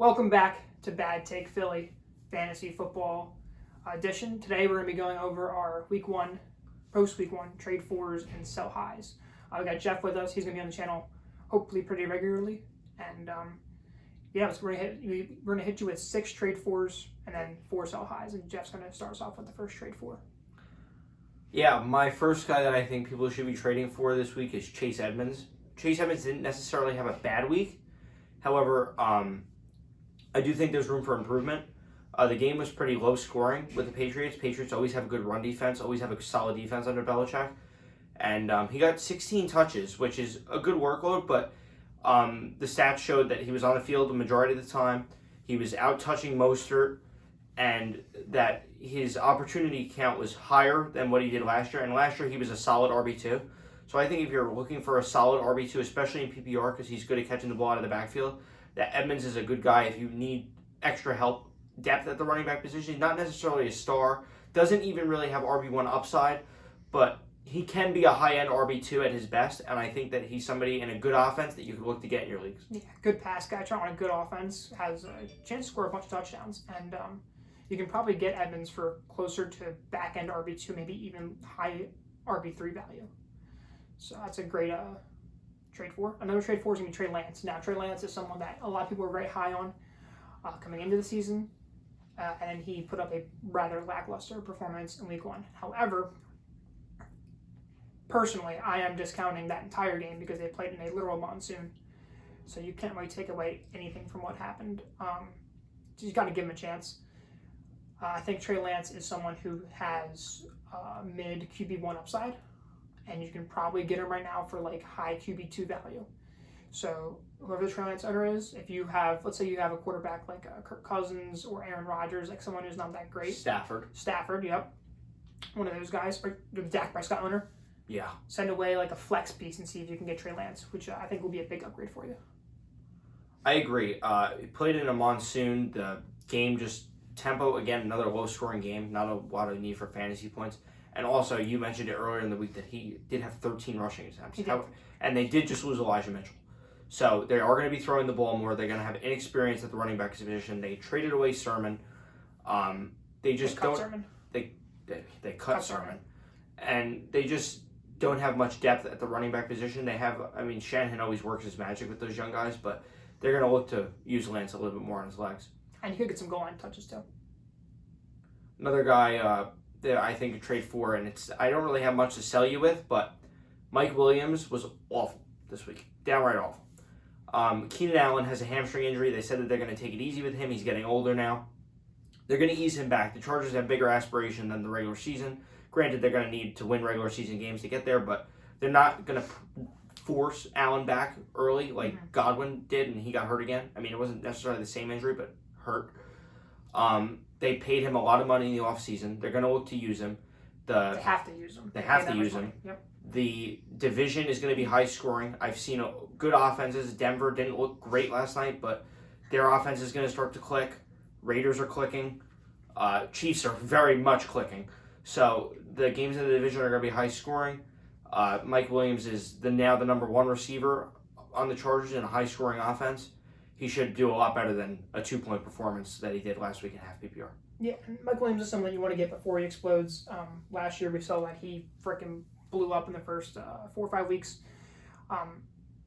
Welcome back to Bad Take Philly Fantasy Football Edition. Today we're going to be going over our post-week one trade fours and sell highs. We got Jeff with us. He's going to be on the channel hopefully pretty regularly. And so we're going to hit you with 6 trade fours and then 4 sell highs. And Jeff's going to start us off with the first trade four. Yeah, my first guy that I think people should be trading for this week is Chase Edmonds. Chase Edmonds didn't necessarily have a bad week. However, I do think there's room for improvement. The game was pretty low scoring with the Patriots. Patriots always have a good run defense, always have a solid defense under Belichick. And he got 16 touches, which is a good workload, but the stats showed that he was on the field the majority of the time. He was out touching Mostert, and that his opportunity count was higher than what he did last year. And last year he was a solid RB2. So I think if you're looking for a solid RB2, especially in PPR because he's good at catching the ball out of the backfield, that Edmonds is a good guy if you need extra help, depth at the running back position. He's not necessarily a star, doesn't even really have RB1 upside, but he can be a high-end RB2 at his best, and I think that he's somebody in a good offense that you could look to get in your leagues. Yeah, good pass catcher on a good offense, has a chance to score a bunch of touchdowns, and you can probably get Edmonds for closer to back-end RB2, maybe even high RB3 value. So that's a great trade for. Another trade for is going to be Trey Lance. Now, Trey Lance is someone that a lot of people were very high on coming into the season, and he put up a rather lackluster performance in week 1. However, personally, I am discounting that entire game because they played in a literal monsoon. So you can't really take away anything from what happened. So you got to give him a chance. I think Trey Lance is someone who has mid QB1 upside, and you can probably get him right now for like high QB2 value. So whoever the Trey Lance owner is, if you have, let's say you have a quarterback like Kirk Cousins or Aaron Rodgers, like someone who's not that great. Stafford, yep. One of those guys, or the Dak Prescott owner. Yeah. Send away like a flex piece and see if you can get Trey Lance, which I think will be a big upgrade for you. I agree. He played in a monsoon. The game just tempo, again, another low-scoring game. Not a lot of need for fantasy points. And also, you mentioned it earlier in the week that he did have 13 rushing attempts. And they did just lose Elijah Mitchell. So they are going to be throwing the ball more. They're going to have inexperience at the running back position. They traded away Sermon. They cut Sermon. They cut Sermon. And they just don't have much depth at the running back position. They have, Shanahan always works his magic with those young guys, but they're going to look to use Lance a little bit more on his legs. And he could get some goal line touches too. Another guy that I think a trade for, and I don't really have much to sell you with, but Mike Williams was awful this week. Downright awful. Keenan Allen has a hamstring injury. They said that they're going to take it easy with him. He's getting older now. They're going to ease him back. The Chargers have bigger aspiration than the regular season. Granted, they're going to need to win regular season games to get there, but they're not going to force Allen back early like Godwin did, and he got hurt again. It wasn't necessarily the same injury, but hurt. They paid him a lot of money in the offseason. They're going to look to use him. They have to use him. They have to use him. Yep. The division is going to be high scoring. I've seen good offenses. Denver didn't look great last night, but their offense is going to start to click. Raiders are clicking. Chiefs are very much clicking. So the games in the division are going to be high scoring. Mike Williams is now the number 1 receiver on the Chargers in a high scoring offense. He should do a lot better than a 2-point performance that he did last week in half PPR. Yeah, Mike Williams is someone you want to get before he explodes. Last year we saw that he freaking blew up in the first 4 or 5 weeks.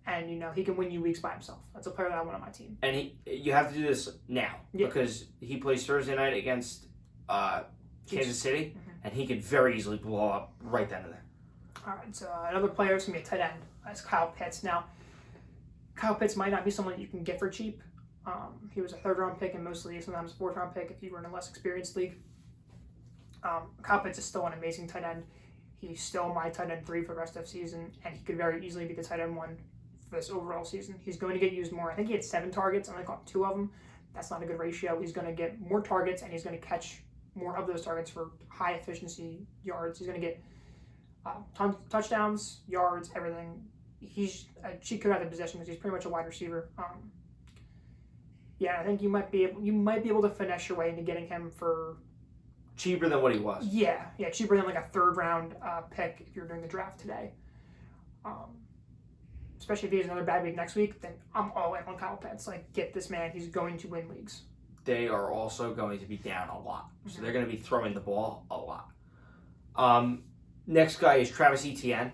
And, he can win you weeks by himself. That's a player that I want on my team. And you have to do this now because he plays Thursday night against Kansas City, and he could very easily blow up right then and there. All right, so another player is going to be a tight end. That's Kyle Pitts. Now, Kyle Pitts might not be someone you can get for cheap. He was a 3rd-round pick in most leagues, sometimes a 4th-round pick if you were in a less experienced league. Kyle Pitts is still an amazing tight end. He's still my tight end 3 for the rest of the season, and he could very easily be the tight end 1 for this overall season. He's going to get used more. I think he had 7 targets, and I caught 2 of them. That's not a good ratio. He's going to get more targets, and he's going to catch more of those targets for high efficiency yards. He's going to get touchdowns, yards, everything. He's a cheat code at the position because he's pretty much a wide receiver. I think you might be able to finesse your way into getting him for cheaper than what he was. Yeah, cheaper than like a 3rd-round pick if you're doing the draft today. especially if he has another bad week next week, then I'm all in on Kyle Pitts. Like, get this man. He's going to win leagues. They are also going to be down a lot. So they're going to be throwing the ball a lot. Next guy is Travis Etienne.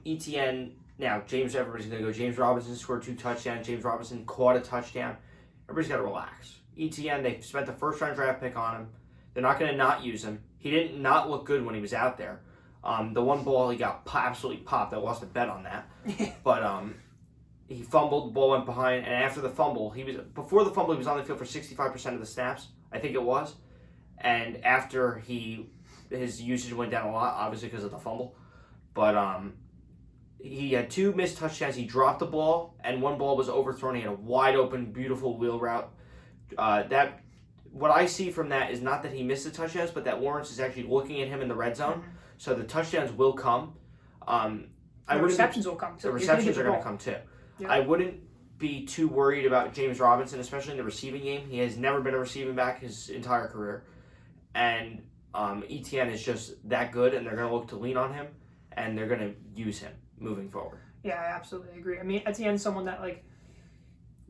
Etienne, now everybody's going to go, James Robinson scored 2 touchdowns. James Robinson caught a touchdown. Everybody's got to relax. Etienne, they spent the first-round draft pick on him. They're not going to not use him. He didn't not look good when he was out there. The one ball he got absolutely popped. I lost a bet on that. But he fumbled, the ball went behind, and after the fumble, before the fumble, he was on the field for 65% of the snaps, I think it was. And after his usage went down a lot, obviously because of the fumble. But he had 2 missed touchdowns. He dropped the ball, and one ball was overthrown. He had a wide open, beautiful wheel route. What I see from that is not that he missed the touchdowns, but that Lawrence is actually looking at him in the red zone. Mm-hmm. So the touchdowns will come. The receptions will come too. The receptions are going to come too. Yep. I wouldn't be too worried about James Robinson, especially in the receiving game. He has never been a receiving back his entire career. And Etienne is just that good, and they're going to look to lean on him, and they're going to use him moving forward. Yeah, I absolutely agree. I mean, Etienne's someone that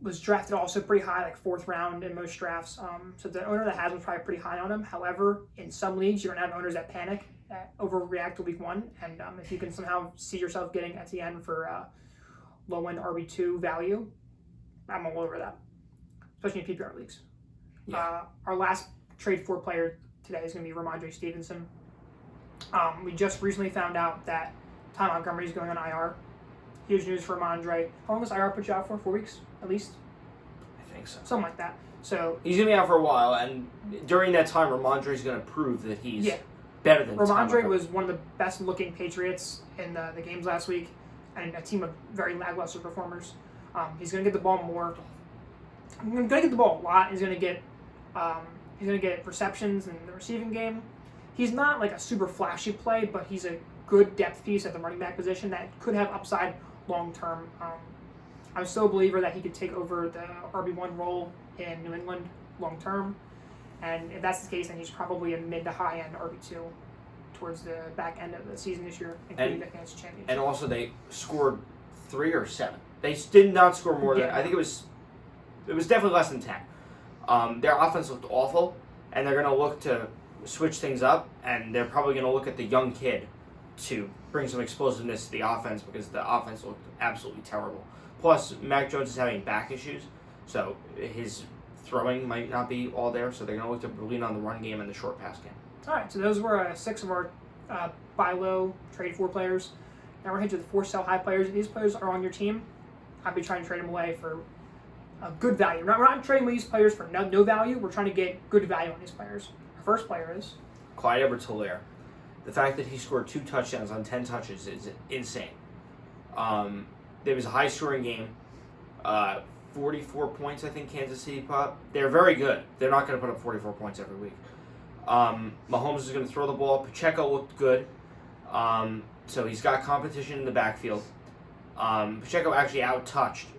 was drafted also pretty high, 4th round in most drafts. So the owner that has him is probably pretty high on him. However, in some leagues, you're going to have owners that panic, that overreact to week 1. And if you can somehow see yourself getting Etienne for low-end RB2 value, I'm all over that, especially in PPR leagues. Yeah. Our last trade for player today is going to be Ramondre Stevenson. We just recently found out that Ty Montgomery is going on IR. Huge news for Ramondre. How long does IR put you out for? 4 weeks, at least? I think so. Something like that. So he's going to be out for a while, and during that time, Ramondre is going to prove that he's better than Ramondre was one of the best-looking Patriots in the games last week, and a team of very lackluster performers. He's going to get the ball more. He's going to get the ball a lot. He's going to get receptions in the receiving game. He's not a super flashy play, but he's a good depth piece at the running back position that could have upside long term. I'm still a believer that he could take over the RB1 role in New England long term, and if that's the case, then he's probably a mid to high end RB2 towards the back end of the season this year, including the fantasy championship. And also, they scored 3 or 7. They did not score more than I think it was definitely less than 10. Their offense looked awful, and they're going to look to switch things up, and they're probably going to look at the young kid to bring some explosiveness to the offense because the offense looked absolutely terrible. Plus, Mac Jones is having back issues, so his throwing might not be all there, so they're going to look to lean on the run game and the short pass game. All right, so those were 6 of our buy low, trade for players. Now we're heading to the 4 sell high players. If these players are on your team, I'd be trying to trade them away for a good value. We're not trading these players for no value. We're trying to get good value on these players. Our first player is Clyde EdwardsHelaire. The fact that he scored 2 touchdowns on 10 touches is insane. There was a high-scoring game. 44 points, I think, Kansas City put up. They're very good. They're not going to put up 44 points every week. Mahomes is going to throw the ball. Pacheco looked good. So he's got competition in the backfield. Pacheco actually out-touched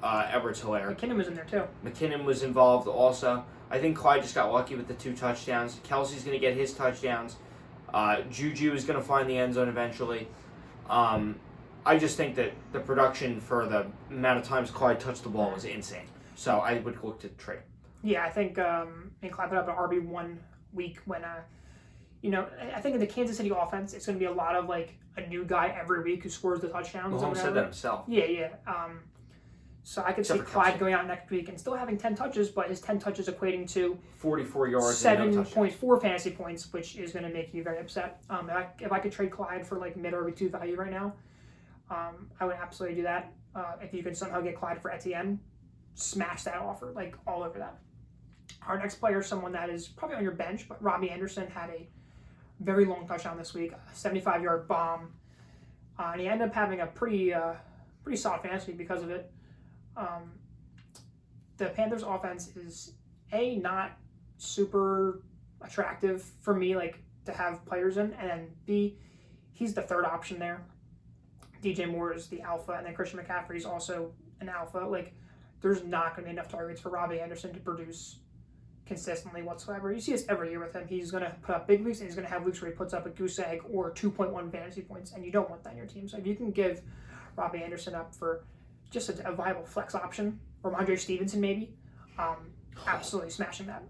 EdwardsHelaire. McKinnon was in there, too. McKinnon was involved also. I think Clyde just got lucky with the 2 touchdowns. Kelsey's going to get his touchdowns. Juju is going to find the end zone eventually. I just think that the production for the amount of times Clyde touched the ball was insane. So I would look to trade. Yeah, I think Clyde put up an RB1 week when, I think in the Kansas City offense, it's going to be a lot of a new guy every week who scores the touchdowns. Mahomes said that himself. Yeah. So I could see Clyde going out next week and still having 10 touches, but his 10 touches equating to 44 yards, 7.4 fantasy points, which is going to make you very upset. If I could trade Clyde for mid RB2 value right now, I would absolutely do that. If you could somehow get Clyde for Etienne, smash that offer, all over that. Our next player is someone that is probably on your bench, but Robbie Anderson had a very long touchdown this week, a 75-yard bomb, and he ended up having a pretty solid fantasy because of it. The Panthers offense is not super attractive for me to have players in, and then B, he's the third option there. DJ Moore is the alpha, and then Christian McCaffrey is also an alpha. There's not going to be enough targets for Robbie Anderson to produce consistently whatsoever. You see this every year with him. He's going to put up big weeks, and he's going to have weeks where he puts up a goose egg or 2.1 fantasy points, and you don't want that in your team. So if you can give Robbie Anderson up for just a viable flex option, or Ramondre Stevenson maybe. Absolutely smashing that.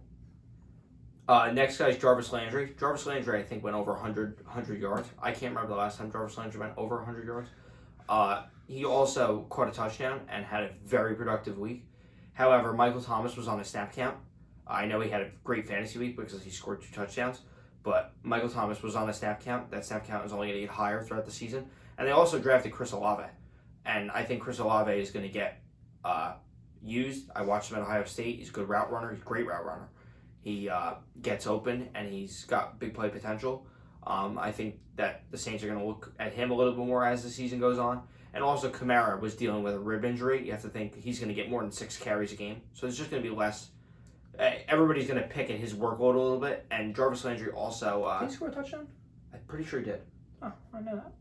Next guy is Jarvis Landry. Jarvis Landry, I think, went over 100 yards. I can't remember the last time Jarvis Landry went over 100 yards. He also caught a touchdown and had a very productive week. However, Michael Thomas was on a snap count. I know he had a great fantasy week because he scored 2 touchdowns, but Michael Thomas was on a snap count. That snap count is only going to get higher throughout the season. And they also drafted Chris Olave. And I think Chris Olave is going to get used. I watched him at Ohio State. He's a good route runner. He's a great route runner. He gets open, and he's got big play potential. I think that the Saints are going to look at him a little bit more as the season goes on. And also, Kamara was dealing with a rib injury. You have to think he's going to get more than 6 carries a game. So there's just going to be less. Everybody's going to pick at his workload a little bit. And Jarvis Landry also... did he score a touchdown? I'm pretty sure he did. Oh, I know that.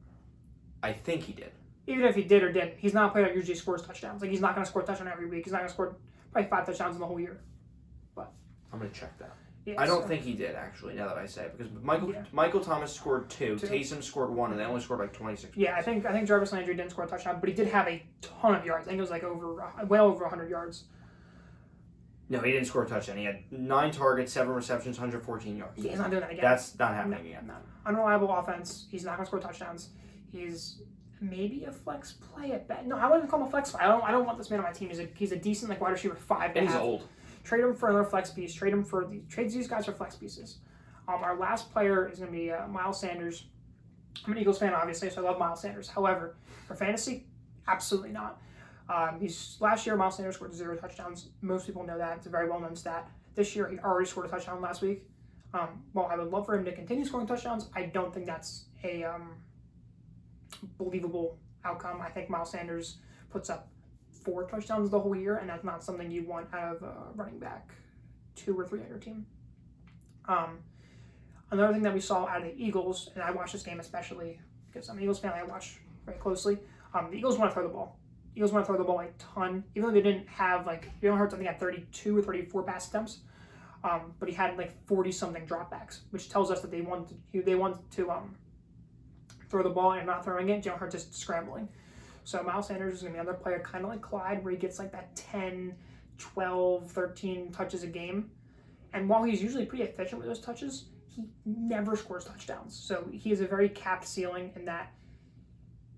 I think he did. Even if he did or didn't, he's not a player that usually scores touchdowns. Like, he's not going to score a touchdown every week. He's not going to score probably 5 touchdowns in the whole year. But I'm going to check that. Yeah, I don't think he did, actually, now that I say it. Because Michael Thomas scored 2, Taysom scored 1, and they only scored like 26 Yeah, I think Jarvis Landry didn't score a touchdown, but he did have a ton of yards. I think it was like well over 100 yards. No, he didn't score a touchdown. He had 9 targets, 7 receptions, 114 yards. Yeah, he's not doing that again. That's not happening again. No. Unreliable offense. He's not going to score touchdowns. He's maybe a flex play at best. No, I wouldn't call him a flex play. I don't want this man on my team. He's a decent like wide receiver 5. And he's old. Trade him for another flex piece. Trade these guys for flex pieces. Our last player is going to be Miles Sanders. I'm an Eagles fan, obviously, so I love Miles Sanders. However, for fantasy, absolutely not. Last year, Miles Sanders scored 0 touchdowns. Most people know that. It's a very well-known stat. This year, he already scored a touchdown last week. While I would love for him to continue scoring touchdowns, I don't think that's a believable outcome. I think Miles Sanders puts up 4 touchdowns the whole year, and that's not something you want out of a running back 2 or 3 on your team. Another thing that we saw out of the Eagles, and I watched this game especially because I'm an Eagles fan, I watch very closely. The Eagles want to throw the ball. Eagles want to throw the ball a ton, even though they didn't have Jalen Hurts, I think, had 32 or 34 pass attempts, but he had 40-something dropbacks, which tells us that they want to throw the ball and not throwing it. Jalen Hurts is scrambling. So Miles Sanders is going to be another player kind of like Clyde, where he gets that 10, 12, 13 touches a game. And while he's usually pretty efficient with those touches, he never scores touchdowns. So he has a very capped ceiling in that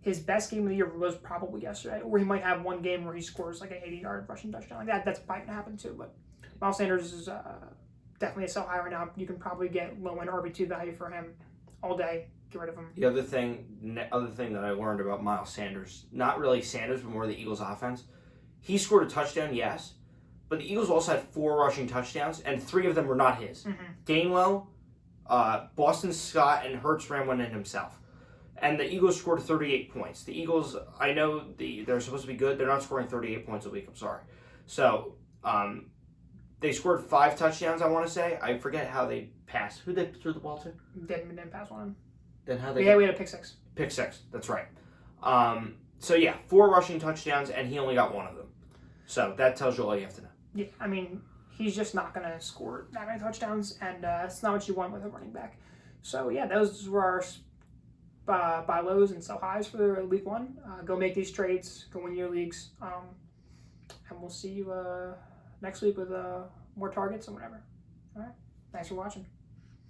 his best game of the year was probably yesterday, or he might have one game where he scores an 80-yard rushing touchdown. That's probably going to happen too. But Miles Sanders is definitely a sell high right now. You can probably get low-end RB2 value for him all day. Get rid of him. The other thing that I learned about Miles Sanders, not really Sanders, but more the Eagles' offense, he scored a touchdown, yes, but the Eagles also had 4 rushing touchdowns, and 3 of them were not his. Mm-hmm. Gainwell, Boston Scott, and Hurts ran one in himself. And the Eagles scored 38 points. The Eagles, I know they're supposed to be good. They're not scoring 38 points a week. I'm sorry. So they scored 5 touchdowns, I want to say. I forget how they passed. Who they threw the ball to? Didn't pass one. Then how they? Yeah, we had a pick 6. Pick 6. That's right. So yeah, 4 rushing touchdowns, and he only got 1 of them. So that tells you all you have to know. Yeah, I mean, he's just not going to score that many touchdowns, and it's not what you want with a running back. So yeah, those were our buy lows and sell highs for week 1. Go make these trades. Go win your leagues. And we'll see you next week with more targets and whatever. All right. Thanks for watching.